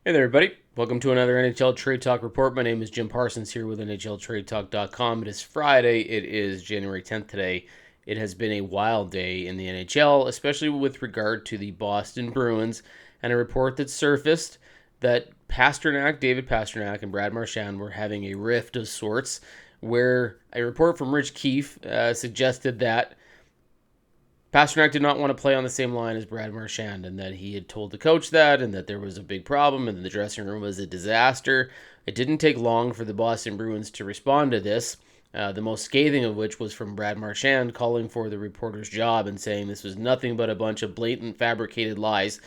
Hey there, everybody. Welcome to another NHL Trade Talk report. My name is Jim Parsons here with NHLTradeTalk.com. It is Friday. It is January 10th today. It has been a wild day in the NHL, especially with regard to the Boston Bruins, and a report that surfaced that David Pastrnak, and Brad Marchand were having a rift of sorts, where a report from Rich Keefe suggested that Pastrnak did not want to play on the same line as Brad Marchand, and that he had told the coach that, and that there was a big problem, and the dressing room was a disaster. It didn't take long for the Boston Bruins to respond to this, the most scathing of which was from Brad Marchand calling for the reporter's job and saying this was nothing but a bunch of blatant fabricated lies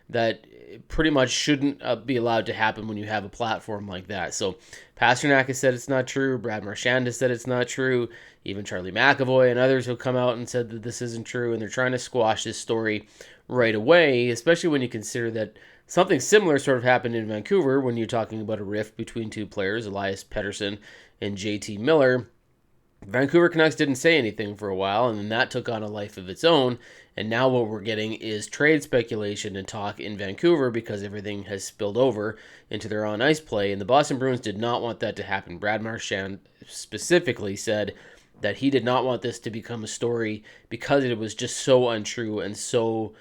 that pretty much shouldn't be allowed to happen when you have a platform like that. So Pastrnak has said it's not true. Brad Marchand has said it's not true. Even Charlie McAvoy and others have come out and said that this isn't true, and they're trying to squash this story right away, especially when you consider that something similar sort of happened in Vancouver when you're talking about a rift between two players, Elias Pettersson and JT Miller. Vancouver Canucks didn't say anything for a while, and then that took on a life of its own. And now what we're getting is trade speculation and talk in Vancouver because everything has spilled over into their on ice play. And the Boston Bruins did not want that to happen. Brad Marchand specifically said that he did not want this to become a story because it was just so untrue and so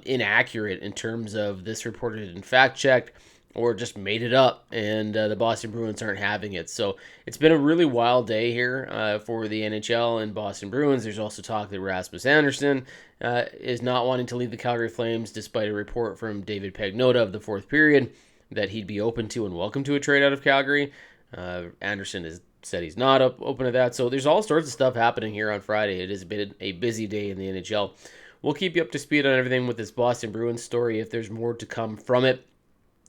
inaccurate in terms of this reporter didn't fact check or just made it up, and the Boston Bruins aren't having it. So it's been a really wild day here for the NHL and Boston Bruins. There's also talk that Rasmus Andersson is not wanting to leave the Calgary Flames, despite a report from David Pagnotta of the fourth period that he'd be open to and welcome to a trade out of Calgary. Andersson has said he's not open to that. So there's all sorts of stuff happening here on Friday. It has been a busy day in the NHL. We'll keep you up to speed on everything with this Boston Bruins story if there's more to come from it.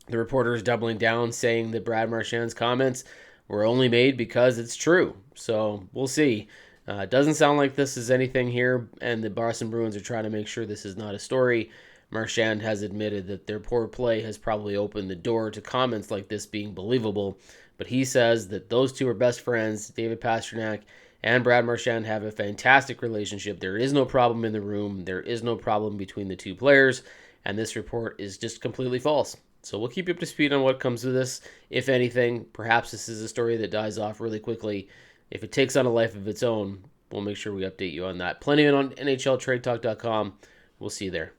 The reporter is doubling down, saying that Brad Marchand's comments were only made because it's true. So we'll see. It doesn't sound like this is anything here, and the Boston Bruins are trying to make sure this is not a story. Marchand has admitted that their poor play has probably opened the door to comments like this being believable, but he says that those two are best friends. David Pastrnak and Brad Marchand have a fantastic relationship. There is no problem in the room. There is no problem between the two players, and this report is just completely false. So we'll keep you up to speed on what comes of this. If anything, perhaps this is a story that dies off really quickly. If it takes on a life of its own, we'll make sure we update you on that. Plenty on NHLTradeTalk.com. We'll see you there.